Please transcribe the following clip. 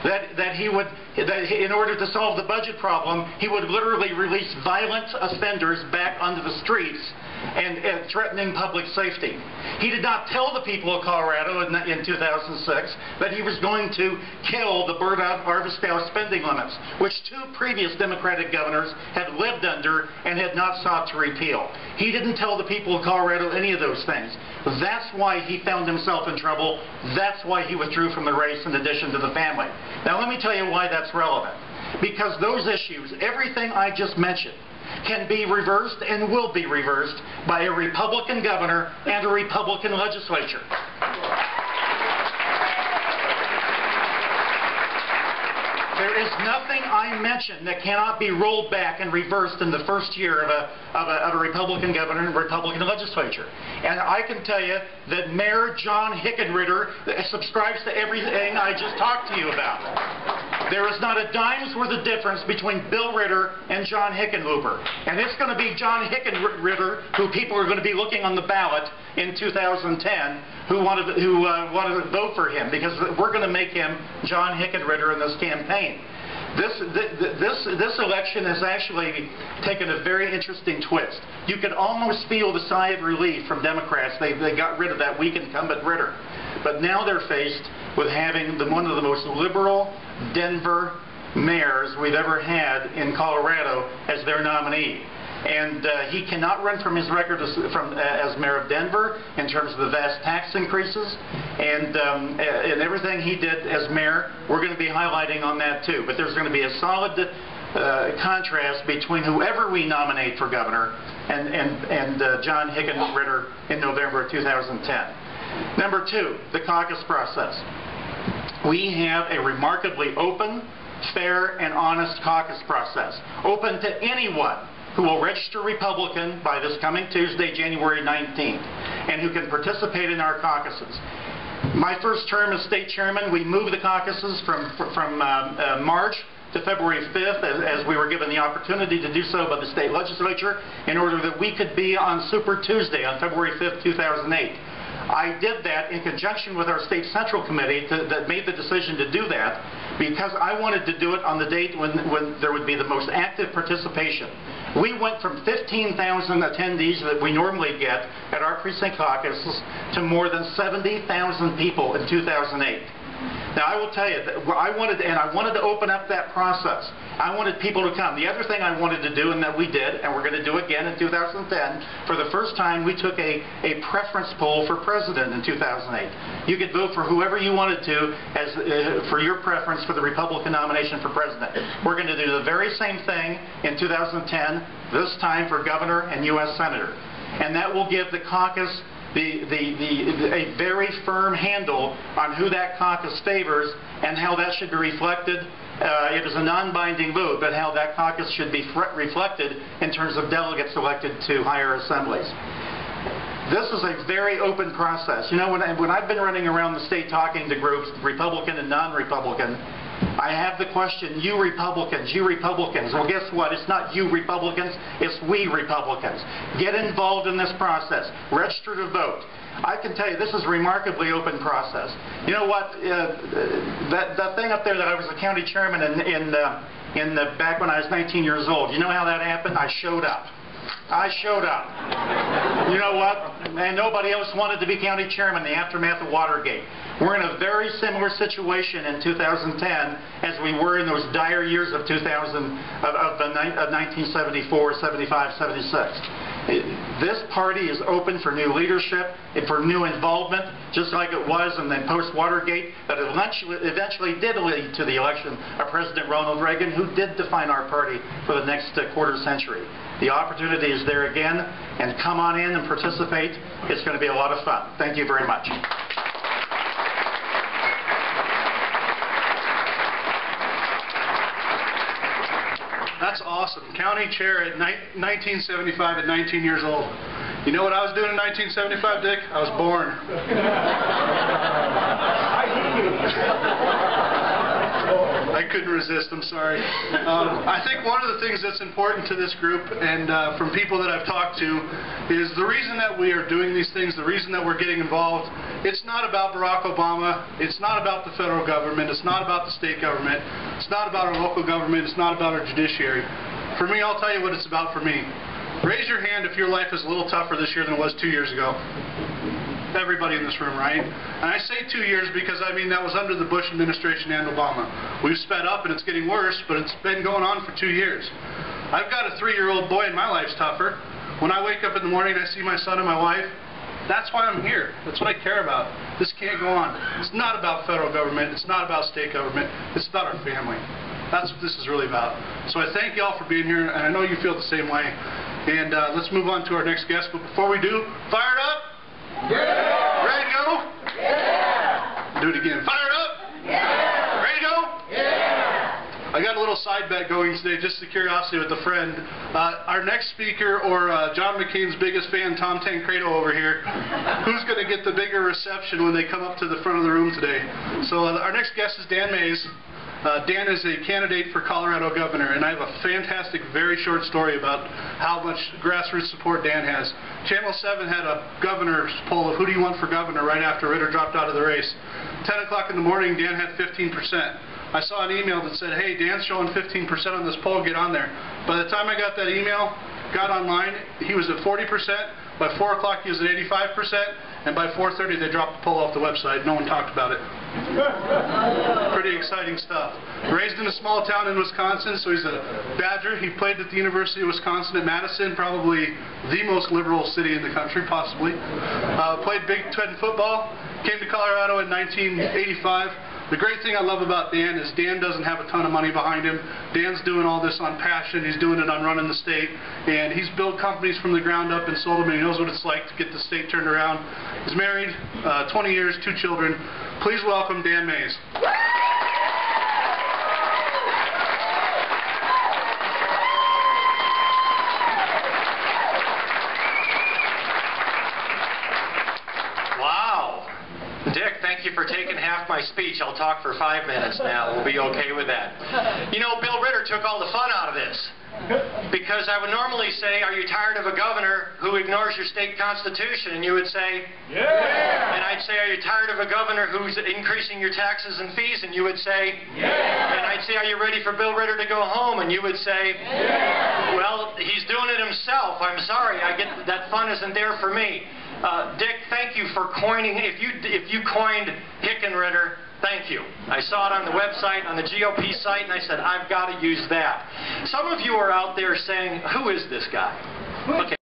that in order to solve the budget problem, he would literally release violent offenders back onto the streets and threatening public safety. He did not tell the people of Colorado in 2006 that he was going to kill the burnout harvest-style spending limits, which 2 previous Democratic governors had lived under and had not sought to repeal. He didn't tell the people of Colorado any of those things. That's why he found himself in trouble. That's why he withdrew from the race in addition to the family. Now let me tell you why that's relevant. Because those issues, everything I just mentioned, can be reversed and will be reversed by a Republican governor and a Republican legislature. There is nothing I mentioned that cannot be rolled back and reversed in the first year of a Republican governor and Republican legislature. And I can tell you that Mayor John Hickenritter subscribes to everything I just talked to you about. There is not a dime's worth of difference between Bill Ritter and John Hickenlooper. And it's going to be John Hickenritter who people are going to be looking on the ballot in 2010 who wanted to vote for him, because we're going to make him John Hickenritter in this campaign. This election has actually taken a very interesting twist. You could almost feel the sigh of relief from Democrats. They got rid of that weak incumbent Ritter. But now they're faced with having one of the most liberal Denver mayors we've ever had in Colorado as their nominee. And he cannot run from his record as mayor of Denver in terms of the vast tax increases and everything he did as mayor. We're going to be highlighting on that too. But there's going to be a solid contrast between whoever we nominate for governor and John Hickenritter in November of 2010. Number 2, the caucus process. We have a remarkably open, fair, and honest caucus process, open to anyone who will register Republican by this coming Tuesday, January 19th, and who can participate in our caucuses. My first term as state chairman, we moved the caucuses from March to February 5th, as we were given the opportunity to do so by the state legislature, in order that we could be on Super Tuesday on February 5th, 2008. I did that in conjunction with our state central committee that made the decision to do that, because I wanted to do it on the date when there would be the most active participation. We went from 15,000 attendees that we normally get at our precinct caucuses to more than 70,000 people in 2008. Now I will tell you that I wanted to open up that process. I wanted people to come. The other thing I wanted to do, and that we did, and we're going to do again in 2010, for the first time we took a preference poll for president in 2008. You could vote for whoever you wanted to for your preference for the Republican nomination for president. We're going to do the very same thing in 2010, this time for governor and U.S. senator. And that will give the caucus a very firm handle on who that caucus favors and how that should be reflected. It is a non-binding vote, but how that caucus should be reflected in terms of delegates elected to higher assemblies. This is a very open process. You know, when I've been running around the state talking to groups, Republican and non-Republican, I have the question, you Republicans. Well, guess what? It's not you Republicans, it's we Republicans. Get involved in this process. Register to vote. I can tell you this is a remarkably open process. You know what? That thing up there that I was the county chairman back when I was 19 years old, you know how that happened? I showed up. You know what? And nobody else wanted to be county chairman in the aftermath of Watergate. We're in a very similar situation in 2010 as we were in those dire years of 1974, 75, 76. This party is open for new leadership and for new involvement, just like it was in the post-Watergate that eventually did lead to the election of President Ronald Reagan, who did define our party for the next quarter century. The opportunity is there again, and come on in and participate. It's going to be a lot of fun. Thank you very much. That's awesome. County chair at 1975 at 19 years old. You know what I was doing in 1975, Dick? I was born. I couldn't resist, I'm sorry. I think one of the things that's important to this group and from people that I've talked to is the reason that we are doing these things, the reason that we're getting involved It's not about Barack Obama. It's not about the federal government. It's not about the state government. It's not about our local government. It's not about our judiciary. For me, I'll tell you what it's about for me. Raise your hand if your life is a little tougher this year than it was 2 years ago. Everybody in this room, right? And I say 2 years because, I mean, that was under the Bush administration and Obama. We've sped up and it's getting worse, but it's been going on for 2 years. I've got a 3-year-old boy and my life's tougher. When I wake up in the morning and I see my son and my wife, that's why I'm here. That's what I care about. This can't go on. It's not about federal government. It's not about state government. It's about our family. That's what this is really about. So I thank y'all for being here, and I know you feel the same way. And let's move on to our next guest. But before we do, fired up? Yeah! Ready to go? Yeah! Do it again. Fired up? Yeah! Ready to go? Yeah! I got a little side bet going today, just a curiosity with a friend. Our next speaker, or John McCain's biggest fan, Tom Tancredo over here, who's going to get the bigger reception when they come up to the front of the room today? So our next guest is Dan Mays. Dan is a candidate for Colorado governor, and I have a fantastic, very short story about how much grassroots support Dan has. Channel 7 had a governor's poll of who do you want for governor right after Ritter dropped out of the race. 10 o'clock in the morning, Dan had 15%. I saw an email that said, hey, Dan's showing 15% on this poll, get on there. By the time I got that email, got online, he was at 40%. By 4 o'clock, he was at 85%. And by 4:30, they dropped the poll off the website. No one talked about it. Pretty exciting stuff. Raised in a small town in Wisconsin, so he's a Badger. He played at the University of Wisconsin at Madison, probably the most liberal city in the country, possibly. Played Big Ten football. Came to Colorado in 1985. The great thing I love about Dan is Dan doesn't have a ton of money behind him. Dan's doing all this on passion. He's doing it on running the state. And he's built companies from the ground up and sold them, and he knows what it's like to get the state turned around. He's married, 20 years, 2 children. Please welcome Dan Mays. Dick, thank you for taking half my speech. I'll talk for 5 minutes now. We'll be okay with that. You know, Bill Ritter took all the fun out of this. Because I would normally say, are you tired of a governor who ignores your state constitution? And you would say, yeah. And I'd say, are you tired of a governor who's increasing your taxes and fees? And you would say, yeah. And I'd say, are you ready for Bill Ritter to go home? And you would say, yeah. Well, he's doing it himself. I'm sorry. I get that fun isn't there for me. Dick, thank you for coining. If you coined Hickenritter, thank you. I saw it on the website, on the GOP site, and I said, I've got to use that. Some of you are out there saying, who is this guy? Okay.